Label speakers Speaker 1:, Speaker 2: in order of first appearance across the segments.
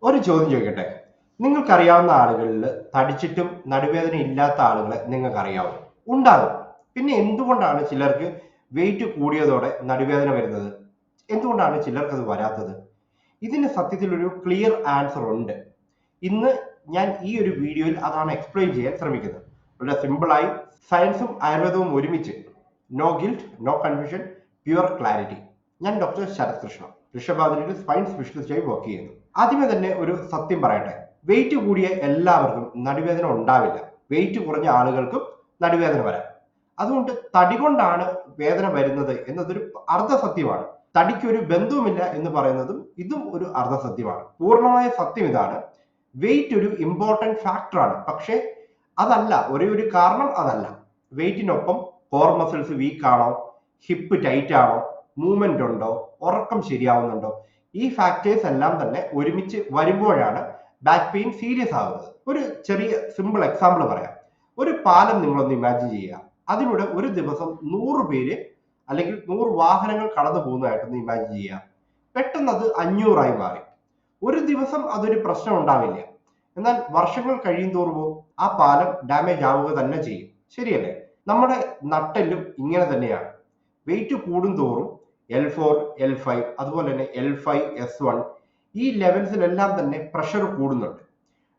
Speaker 1: ഒരു ചോദ്യം ചോദിക്കട്ടെ? നിങ്ങൾക്കറിയാവുന്ന ആളുകളിൽ തടിച്ചിട്ടും നടുവേദന ഇല്ലാത്ത ആളുകളെ നിങ്ങൾക്കറിയാവോ? ഉണ്ടാകും. പിന്നെ എന്തുകൊണ്ടാണ് ചിലർക്ക് വെയിറ്റ് കൂടിയതോടെ നടുവേദന വരുന്നത്? എന്തുകൊണ്ടാണ് ചിലർക്കത് വരാത്തത്? ഇതിന് സത്യത്തിൽ ഒരു ക്ലിയർ ആൻസർ ഉണ്ട്. ഇന്ന് ഞാൻ ഈ ഒരു വീഡിയോയിൽ അതാണ് എക്സ്പ്ലെയിൻ ചെയ്യാൻ ശ്രമിക്കുന്നത്. വളരെ സിമ്പിളായി സയൻസും ആയുർവേദവും ഒരുമിച്ച്. No guilt, no confusion, pure clarity. ഞാൻ ഡോക്ടർ ശരത് കൃഷ്ണ, ഋഷഭാദ്രിയിൽ സ്പൈൻ സ്പെഷ്യലിസ്റ്റായി വർക്ക് ചെയ്യുന്നു. ആദ്യമേ തന്നെ ഒരു സത്യം പറയട്ടെ. വെയിറ്റ് കൂടിയ എല്ലാവർക്കും നടുവേദന ഉണ്ടാവില്ല. വെയിറ്റ് കുറഞ്ഞ ആളുകൾക്കും നടുവേദന വരാം. അതുകൊണ്ട് തടി കൊണ്ടാണ് വേദന വരുന്നത് എന്നതൊരു അർദ്ധസത്യമാണ്. തടിക്കൊരു ബന്ധവുമില്ല എന്ന് പറയുന്നതും ഇതും ഒരു അർദ്ധസത്യമാണ്. പൂർണ്ണമായ സത്യം ഇതാണ്: വെയിറ്റ് ഒരു ഇമ്പോർട്ടന്റ് ഫാക്ടറാണ്. പക്ഷേ അതല്ല ഒരേ ഒരു കാരണം. അതല്ല. വെയിറ്റിനൊപ്പം കോർ മസിൽസ് വീക്ക് ആണോ, ഹിപ്പ് ടൈറ്റ് ആണോ, മൂവ്മെന്റ് ഉണ്ടോ, ഉറക്കം ശരിയാവുന്നുണ്ടോ, ഈ ഫാക്ടേഴ്സ് എല്ലാം തന്നെ ഒരുമിച്ച് വരുമ്പോഴാണ് ബാക്ക് പെയിൻ സീരിയസ് ആകുന്നത്. ഒരു ചെറിയ സിമ്പിൾ എക്സാമ്പിൾ പറയാം. ഒരു പാലം നിങ്ങളൊന്ന് ഇമാജിൻ ചെയ്യുക. അതിലൂടെ ഒരു ദിവസം 100 പേര് അല്ലെങ്കിൽ 100 വാഹനങ്ങൾ കടന്നു പോകുന്നതായിട്ടൊന്ന് ഇമാജിൻ ചെയ്യുക. പെട്ടെന്ന് അത് 500 മാറി. ഒരു ദിവസം അതൊരു പ്രശ്നം ഉണ്ടാവില്ല. എന്നാൽ വർഷങ്ങൾ കഴിയും തോറുമോ ആ പാലം ഡാമേജ് ആവുക തന്നെ ചെയ്യും. ശരിയല്ലേ? നമ്മുടെ നട്ടെല്ലും ഇങ്ങനെ തന്നെയാണ്. വെയിറ്റ് കൂടും തോറും L4, L5, അതുപോലെ തന്നെ L5, S1 ഈ ലെവൽസിലെല്ലാം തന്നെ പ്രഷർ കൂടുന്നുണ്ട്.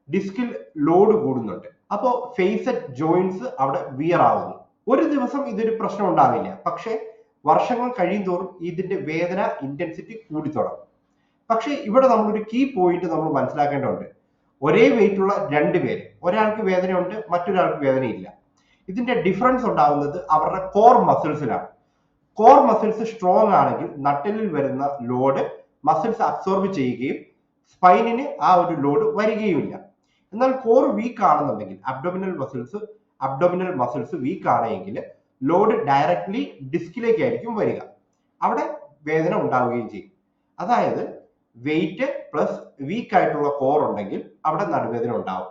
Speaker 1: ഡിസ്കിൽ ലോഡ് കൂടുന്നുണ്ട്. അപ്പോൾ ഫേസറ്റ് ജോയിന്റ്സ് അവിടെ വിയർ ആവുന്നു. ഒരു ദിവസം ഇതൊരു പ്രശ്നം ഉണ്ടാവില്ല. പക്ഷേ വർഷങ്ങൾ കഴിയും തോറും ഇതിന്റെ വേദന ഇന്റൻസിറ്റി കൂടി തുടങ്ങും. പക്ഷേ ഇവിടെ നമ്മളൊരു കീ പോയിന്റ് നമ്മൾ മനസ്സിലാക്കേണ്ടതുണ്ട്. ഒരേ വെയിറ്റ് ഉള്ള 2 പേര്, ഒരാൾക്ക് വേദനയുണ്ട്, മറ്റൊരാൾക്ക് വേദനയില്ല. ഇതിന്റെ ഡിഫറൻസ് ഉണ്ടാകുന്നത് അവരുടെ കോർ മസിൽസിലാണ്. കോർ മസിൽസ് സ്ട്രോങ് ആണെങ്കിൽ നട്ടെല്ലിൽ വരുന്ന ലോഡ് മസിൽസ് അബ്സോർബ് ചെയ്യുകയും സ്പൈനിന് ആ ഒരു ലോഡ് വരികയുമില്ല. എന്നാൽ കോർ വീക്ക് ആണെന്നുണ്ടെങ്കിൽ അബ്ഡോമിനൽ മസിൽസ് വീക്ക് ആണെങ്കിൽ ലോഡ് ഡയറക്ട്ലി ഡിസ്കിലേക്കായിരിക്കും വരിക. അവിടെ വേദന ഉണ്ടാവുകയും ചെയ്യും. അതായത് വെയിറ്റ് പ്ലസ് വീക്ക് ആയിട്ടുള്ള കോർ ഉണ്ടെങ്കിൽ അവിടെ നടുവേദന ഉണ്ടാവും.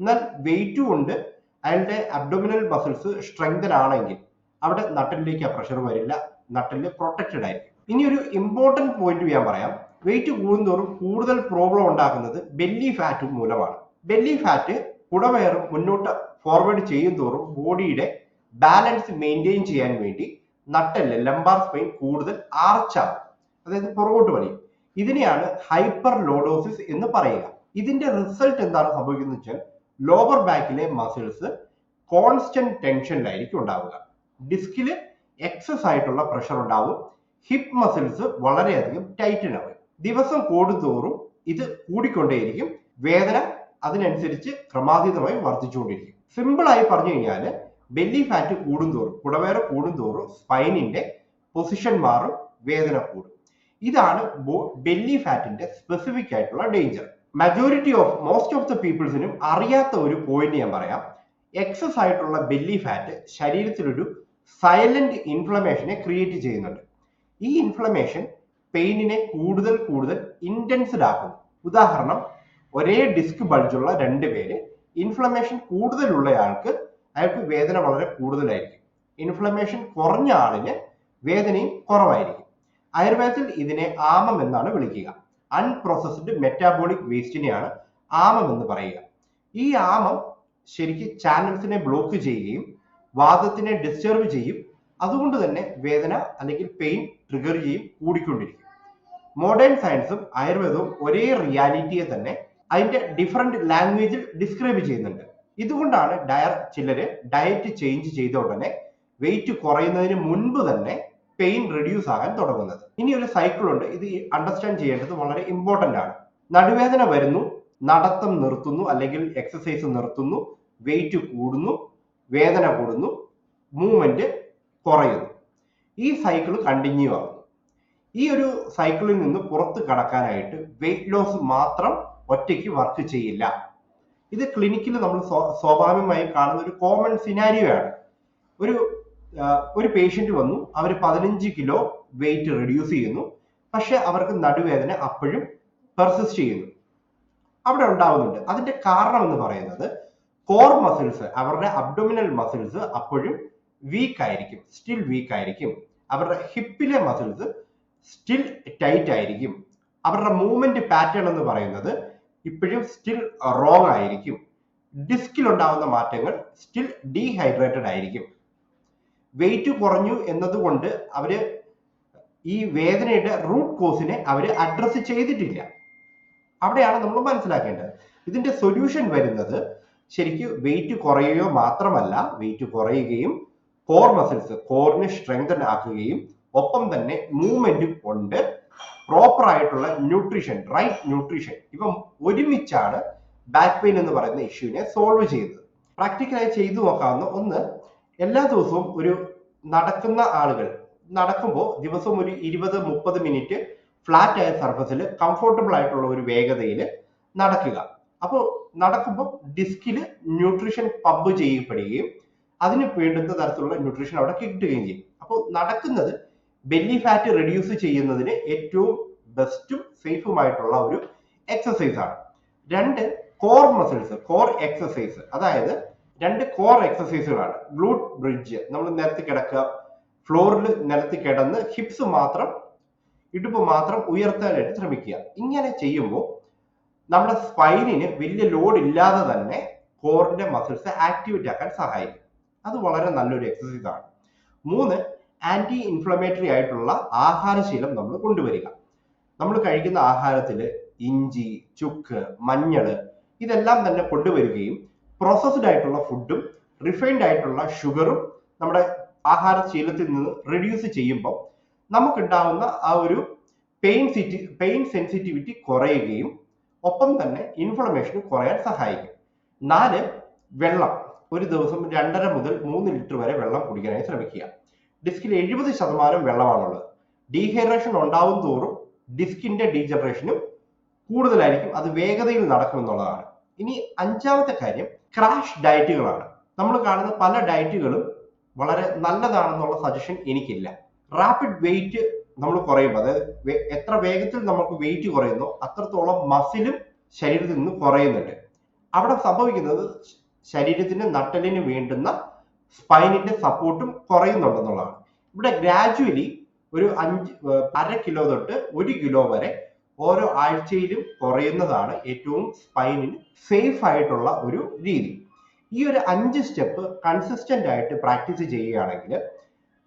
Speaker 1: എന്നാൽ വെയിറ്റും ഉണ്ട്, അയാളുടെ അബ്ഡോമിനൽ മസിൽസ് സ്ട്രെങ്തൻ ആണെങ്കിൽ അവിടെ നട്ടലിലേക്ക് ആ പ്രഷർ വരില്ല. നട്ടല് പ്രൊട്ടക്റ്റഡ് ആയിരിക്കും. ഇനി ഒരു ഇമ്പോർട്ടന്റ് പോയിന്റ് ഞാൻ പറയാം. വെയിറ്റ് കൂടുന്തോറും കൂടുതൽ പ്രോബ്ലം ഉണ്ടാക്കുന്നത് ബെല്ലി ഫാറ്റ് മൂലമാണ്. ബെല്ലി ഫാറ്റ് കുടവയറും മുന്നോട്ട് ഫോർവേഡ് ചെയ്യും തോറും ബോഡിയുടെ ബാലൻസ് മെയിൻറ്റെയിൻ ചെയ്യാൻ വേണ്ടി നട്ടല് ലംബാർ സ്പൈൻ കൂടുതൽ ആർച്ചാവും, അതായത് പുറകോട്ട് വലിയും. ഇതിനെയാണ് ഹൈപ്പർ ലോഡോസിസ് എന്ന് പറയുക. ഇതിന്റെ റിസൾട്ട് എന്താണ് സംഭവിക്കുന്നത് വെച്ചാൽ ലോവർ ബാക്കിലെ മസിൽസ് കോൺസ്റ്റന്റ് ടെൻഷനിലായിരിക്കും ഉണ്ടാവുക. ഡിസ്കില് എക്സസ് ആയിട്ടുള്ള പ്രഷർ ഉണ്ടാവും. ഹിപ്പ് മസിൽസ് വളരെയധികം ടൈറ്റൻ ആവും. ദിവസം കൂടുന്തോറും ഇത് കൂടിക്കൊണ്ടേയിരിക്കും. വേദന അതിനനുസരിച്ച് ക്രമാതീതമായി വർദ്ധിച്ചുകൊണ്ടിരിക്കും. സിമ്പിൾ ആയി പറഞ്ഞു കഴിഞ്ഞാൽ ബെല്ലി ഫാറ്റ് കൂടുന്തോറും, കുടവേര കൂടുന്തോറും സ്പൈനിന്റെ പൊസിഷൻ മാറും, വേദന കൂടും. ഇതാണ് ബെല്ലി ഫാറ്റിന്റെ സ്പെസിഫിക് ആയിട്ടുള്ള ഡേഞ്ചർ. മോസ്റ്റ് ഓഫ് ദ പീപ്പിൾസിനും അറിയാത്ത ഒരു പോയിന്റ് ഞാൻ പറയാം. എക്സസ് ആയിട്ടുള്ള ബെല്ലി ഫാറ്റ് ശരീരത്തിലൊരു സൈലന്റ് ഇൻഫ്ലമേഷനെ ക്രിയേറ്റ് ചെയ്യുന്നുണ്ട്. ഈ ഇൻഫ്ലമേഷൻ പെയിനിനെ കൂടുതൽ ഇന്റൻസ്ഡ് ആക്കുന്നു. ഉദാഹരണം, ഒരേ ഡിസ്ക് ബൾജുള്ള 2 പേര്, ഇൻഫ്ലമേഷൻ കൂടുതലുള്ള അയാൾക്ക് വേദന വളരെ കൂടുതലായിരിക്കും. ഇൻഫ്ലമേഷൻ കുറഞ്ഞ ആളിന് വേദനയും കുറവായിരിക്കും. ആയുർവേദത്തിൽ ഇതിനെ ആമം എന്നാണ് വിളിക്കുക. അൺപ്രോസസ്ഡ് മെറ്റാബോളിക് വേസ്റ്റിനെയാണ് ആമം എന്ന് പറയുക. ഈ ആമം ശരിക്കും ചാനൽസിനെ ബ്ലോക്ക് ചെയ്യുകയും വാദത്തിനെ ഡിസ്റ്റർബ് ചെയ്യും. അതുകൊണ്ട് തന്നെ വേദന അല്ലെങ്കിൽ പെയിൻ ട്രിഗർ ചെയ്യും, കൂടിക്കൊണ്ടിരിക്കും. മോഡേൺ സയൻസും ആയുർവേദവും ഒരേ റിയാലിറ്റിയെ തന്നെ അതിന്റെ ഡിഫറെന്റ് ലാംഗ്വേജിൽ ഡിസ്ക്രൈബ് ചെയ്യുന്നുണ്ട്. ഇതുകൊണ്ടാണ് ചിലര് ഡയറ്റ് ചേഞ്ച് ചെയ്ത ഉടനെ വെയിറ്റ് കുറയുന്നതിന് മുൻപ് തന്നെ പെയിൻ റെഡ്യൂസ് ആകാൻ തുടങ്ങുന്നത്. ഇനി ഒരു സൈക്കിൾ ഉണ്ട്. ഇത് അണ്ടർസ്റ്റാൻഡ് ചെയ്യേണ്ടത് വളരെ ഇമ്പോർട്ടന്റ് ആണ്. നടുവേദന വരുന്നു, നടത്തം നിർത്തുന്നു അല്ലെങ്കിൽ എക്സസൈസ് നിർത്തുന്നു, വെയിറ്റ് കൂടുന്നു, വേദന കൂടുന്നു, മൂവ്മെന്റ് കുറയുന്നു. ഈ സൈക്കിൾ കണ്ടിന്യൂ ആകുന്നു. ഈ ഒരു സൈക്കിളിൽ നിന്ന് പുറത്ത് കടക്കാനായിട്ട് വെയിറ്റ് ലോസ് മാത്രം ഒറ്റയ്ക്ക് വർക്ക് ചെയ്യില്ല. ഇത് ക്ലിനിക്കിൽ നമ്മൾ സ്വാഭാവികമായി കാണുന്ന ഒരു കോമൺ സിനാരിയോ ആണ്. ഒരു പേഷ്യന്റ് വന്നു, അവർ 15 കിലോ വെയിറ്റ് റെഡ്യൂസ് ചെയ്യുന്നു, പക്ഷെ അവർക്ക് നടുവേദന അപ്പോഴും പെർസിസ്റ്റ് ചെയ്യുന്നു. അവിടെ ഉണ്ടാവുന്നുണ്ട്. അതിന്റെ കാരണം എന്ന് പറയുന്നത് കോർ മസിൽസ്, അവരുടെ അബ്ഡോമിനൽ മസിൽസ് അപ്പോഴും വീക്ക് ആയിരിക്കും, സ്റ്റിൽ വീക്ക് ആയിരിക്കും. അവരുടെ ഹിപ്പിലെ മസിൽസ് സ്റ്റിൽ ടൈറ്റ് ആയിരിക്കും. അവരുടെ മൂവ്മെന്റ് പാറ്റേൺ എന്ന് പറയുന്നത് ഇപ്പോഴും സ്റ്റിൽ റോങ് ആയിരിക്കും. ഡിസ്കിൽ ഉണ്ടാവുന്ന മാറ്റങ്ങൾ സ്റ്റിൽ ഡീഹൈഡ്രേറ്റഡ് ആയിരിക്കും. വെയിറ്റ് കുറഞ്ഞു എന്നതുകൊണ്ട് അവര് ഈ വേദനയുടെ റൂട്ട് കോസിനെ അവര് അഡ്രസ് ചെയ്തിട്ടില്ല. അവിടെയാണ് നമ്മൾ മനസ്സിലാക്കേണ്ടത്. ഇതിന്റെ സൊല്യൂഷൻ വരുന്നത് ശരിക്കും വെയിറ്റ് കുറയുകയോ മാത്രമല്ല, വെയിറ്റ് കുറയുകയും കോർ മസിൽസ് കോറിനെ സ്ട്രെങ്തൻ ആക്കുകയും ഒപ്പം തന്നെ മൂവ്മെന്റും കൊണ്ട് പ്രോപ്പർ ആയിട്ടുള്ള ന്യൂട്രീഷൻ, റൈറ്റ് ന്യൂട്രീഷൻ, ഇപ്പം ഒരുമിച്ചാണ് ബാക്ക് പെയിൻ എന്ന് പറയുന്ന ഇഷ്യൂവിനെ സോൾവ് ചെയ്യുന്നത്. പ്രാക്ടിക്കലായി ചെയ്തു നോക്കാവുന്ന ഒന്ന്, എല്ലാ ദിവസവും ഒരു നടക്കുന്ന ആളുകൾ നടക്കുമ്പോൾ ദിവസവും ഒരു 20-30 മിനിറ്റ് ഫ്ലാറ്റ് ആയ സർഫസിൽ കംഫർട്ടബിൾ ആയിട്ടുള്ള ഒരു വേഗതയിൽ നടക്കുക. അപ്പോൾ നടക്കുമ്പോൾ ഡിസ്കിൽ ന്യൂട്രീഷൻ പമ്പ് ചെയ്യപ്പെടുകയും അതിന് വേണ്ടുന്ന തരത്തിലുള്ള ന്യൂട്രീഷൻ അവിടെ കിട്ടുകയും ചെയ്യും. അപ്പോൾ നടക്കുന്നത് ബെല്ലി ഫാറ്റ് റെഡ്യൂസ് ചെയ്യുന്നതിന് ഏറ്റവും ബെസ്റ്റും സേഫുമായിട്ടുള്ള ഒരു എക്സസൈസ് ആണ്. 2 കോർ മസിൽസ്, കോർ എക്സസൈസ്, അതായത് 2 കോർ എക്സസൈസുകളാണ്. ഗ്ലൂട്ട് ബ്രിഡ്ജ്, നമ്മൾ നിലത്ത് കിടക്കുക, ഫ്ലോറിൽ നിലത്ത് കിടന്ന് ഹിപ്സ് മാത്രം, ഇടുപ്പ് മാത്രം ഉയർത്താനായിട്ട് ശ്രമിക്കുക. ഇങ്ങനെ ചെയ്യുമ്പോൾ നമ്മുടെ സ്പൈനിന് വലിയ ലോഡ് ഇല്ലാതെ തന്നെ കോറിന്റെ മസിൽസ് ആക്ടിവേറ്റ് ആക്കാൻ സഹായിക്കും. അത് വളരെ നല്ലൊരു എക്സസൈസ് ആണ്. 3 ആന്റി ഇൻഫ്ലമേറ്ററി ആയിട്ടുള്ള ആഹാരശീലം നമ്മൾ കൊണ്ടുവരിക. നമ്മൾ കഴിക്കുന്ന ആഹാരത്തിൽ ഇഞ്ചി, ചുക്ക്, മഞ്ഞള് ഇതെല്ലാം തന്നെ കൊണ്ടുവരികയും പ്രോസസ്ഡ് ആയിട്ടുള്ള ഫുഡും റിഫൈൻഡ് ആയിട്ടുള്ള ഷുഗറും നമ്മുടെ ആഹാരശീലത്തിൽ നിന്ന് റെഡ്യൂസ് ചെയ്യുമ്പോൾ നമുക്കുണ്ടാവുന്ന ആ ഒരു പെയിൻ സെൻസിറ്റിവിറ്റി കുറയുകയും ഒപ്പം തന്നെ ഇൻഫ്ലമേഷൻ കുറയാൻ സഹായിക്കും. 4 വെള്ളം, ഒരു ദിവസം 2.5 മുതൽ 3 ലിറ്റർ വരെ വെള്ളം കുടിക്കാനായി ശ്രമിക്കുക. ഡിസ്കിൽ 70% വെള്ളമാണുള്ളത്. ഡീഹൈഡ്രേഷൻ ഉണ്ടാവും തോറും ഡിസ്കിന്റെ ഡീജനറേഷനും കൂടുതലായിരിക്കും, അത് വേഗതയിൽ നടക്കുമെന്നുള്ളതാണ്. ഇനി 5ാമത്തെ കാര്യം ക്രാഷ് ഡയറ്റുകളാണ്. നമ്മൾ കാണുന്ന പല ഡയറ്റുകളും വളരെ നല്ലതാണെന്നുള്ള സജഷൻ എനിക്കില്ല. റാപ്പിഡ് വെയിറ്റ് നമ്മൾ കുറയുമ്പോൾ, അതായത് എത്ര വേഗത്തിൽ നമുക്ക് വെയിറ്റ് കുറയുന്നോ അത്രത്തോളം മസിലും ശരീരത്തിൽ നിന്ന് കുറയുന്നുണ്ട്. അവിടെ സംഭവിക്കുന്നത് ശരീരത്തിന്റെ നട്ടലിന് വേണ്ടുന്ന സ്പൈനിന്റെ സപ്പോർട്ടും കുറയുന്നുണ്ടെന്നുള്ളതാണ്. ഇവിടെ ഗ്രാജുവലി ഒരു 1/2 കിലോ തൊട്ട് 1 കിലോ വരെ ഓരോ ആഴ്ചയിലും കുറയുന്നതാണ് ഏറ്റവും സ്പൈനിന് സേഫ് ആയിട്ടുള്ള ഒരു രീതി. ഈ ഒരു 5 സ്റ്റെപ്പ് കൺസിസ്റ്റന്റ് ആയിട്ട് പ്രാക്ടീസ് ചെയ്യുകയാണെങ്കിൽ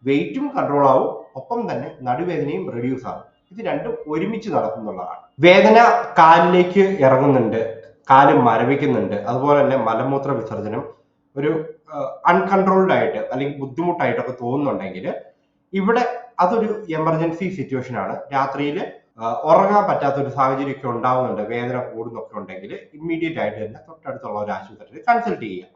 Speaker 1: വെയിറ്റും കൺട്രോൾ ആവും, ഒപ്പം തന്നെ നടുവേദനയും റെഡ്യൂസ് ആവും. ഇത് രണ്ടും ഒരുമിച്ച് നടക്കുന്നുള്ളതാണ്. വേദന കാലിലേക്ക് ഇറങ്ങുന്നുണ്ട്, കാല് മരവിക്കുന്നുണ്ട്, അതുപോലെ തന്നെ മലമൂത്ര വിസർജനം ഒരു അൺകൺട്രോൾഡ് ആയിട്ട് അല്ലെങ്കിൽ ബുദ്ധിമുട്ടായിട്ടൊക്കെ തോന്നുന്നുണ്ടെങ്കിൽ ഇവിടെ അതൊരു എമർജൻസി സിറ്റുവേഷൻ ആണ്. രാത്രിയിൽ ഉറങ്ങാൻ പറ്റാത്ത ഒരു സാഹചര്യമൊക്കെ ഉണ്ടാവുന്നുണ്ട്, വേദന കൂടുന്നൊക്കെ ഉണ്ടെങ്കിൽ ഇമ്മീഡിയറ്റ് ആയിട്ട് തന്നെ തൊട്ടടുത്തുള്ള ഒരു ആശുപത്രിയിൽ കൺസൾട്ട് ചെയ്യുക.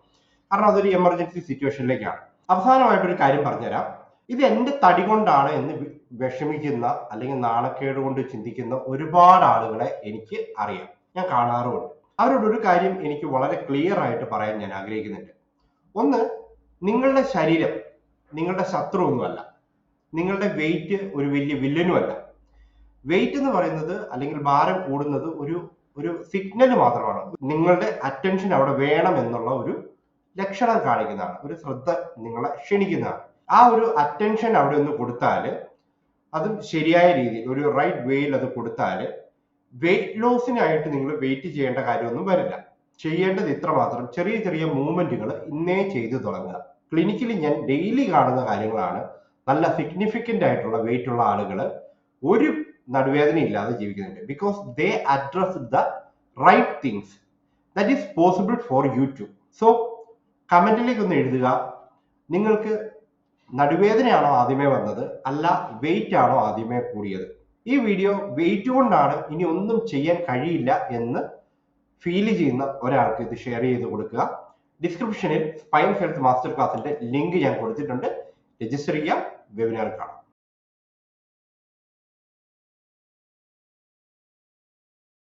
Speaker 1: കാരണം അതൊരു എമർജൻസി സിറ്റുവേഷനിലേക്കാണ്. അവസാനമായിട്ടൊരു കാര്യം പറഞ്ഞുതരാം. ഇത് എന്റെ തടി കൊണ്ടാണ് എന്ന് വിഷമിക്കുന്ന അല്ലെങ്കിൽ നാണക്കേട് കൊണ്ട് ചിന്തിക്കുന്ന ഒരുപാട് ആളുകളെ എനിക്ക് അറിയാം, ഞാൻ കാണാറുമുണ്ട്. അവരോട് ഒരു കാര്യം എനിക്ക് വളരെ ക്ലിയർ ആയിട്ട് പറയാൻ ഞാൻ ആഗ്രഹിക്കുന്നുണ്ട്. ഒന്ന്, നിങ്ങളുടെ ശരീരം നിങ്ങളുടെ ശത്രു ഒന്നുമല്ല, നിങ്ങളുടെ വെയിറ്റ് ഒരു വലിയ വില്ലനുമല്ല. വെയിറ്റ് എന്ന് പറയുന്നത് അല്ലെങ്കിൽ ഭാരം കൂടുന്നത് ഒരു സിഗ്നൽ മാത്രമാണ്. നിങ്ങളുടെ അറ്റൻഷൻ അവിടെ വേണം എന്നുള്ള ഒരു ലക്ഷണം കാണിക്കുന്നതാണ്, ഒരു ശ്രദ്ധ നിങ്ങളെ ക്ഷണിക്കുന്നതാണ്. ആ ഒരു അറ്റൻഷൻ അവിടെ ഒന്ന് കൊടുത്താൽ, അതും ശരിയായ രീതിയിൽ ഒരു റൈറ്റ് വേയിൽ അത് കൊടുത്താൽ വെയിറ്റ് ലോസിനായിട്ട് നിങ്ങൾ വെയിറ്റ് ചെയ്യേണ്ട കാര്യമൊന്നും വരില്ല. ചെയ്യേണ്ടത് ഇത്ര മാത്രം, ചെറിയ ചെറിയ മൂവ്മെന്റുകൾ ഇന്നേ ചെയ്തു തുടങ്ങുക. ക്ലിനിക്കിൽ ഞാൻ ഡെയിലി കാണുന്ന കാര്യങ്ങളാണ്. നല്ല സിഗ്നിഫിക്കന്റ് ആയിട്ടുള്ള വെയിറ്റ് ഉള്ള ആളുകൾ ഒരു നടുവേദന ഇല്ലാതെ ജീവിക്കുന്നുണ്ട്. Because they address the right things that is possible for you too. So കമന്റിലേക്ക് ഒന്ന് എഴുതുക, നിങ്ങൾക്ക് നടുവേദനയാണോ ആദ്യമേ വന്നത്, അല്ല വെയിറ്റ് ആണോ ആദ്യമേ കൂടിയത്. ഈ വീഡിയോ വെയിറ്റ് കൊണ്ടാണ് ഇനി ഒന്നും ചെയ്യാൻ കഴിയില്ല എന്ന് ഫീൽ ചെയ്യുന്ന ഒരാൾക്ക് ഇത് ഷെയർ ചെയ്ത് കൊടുക്കുക. ഡിസ്ക്രിപ്ഷനിൽ സ്പൈൻ ഹെൽത്ത് മാസ്റ്റർ ക്ലാസിന്റെ ലിങ്ക് ഞാൻ കൊടുത്തിട്ടുണ്ട്, രജിസ്റ്റർ ചെയ്യാം, വെബിനാർ കാണാം.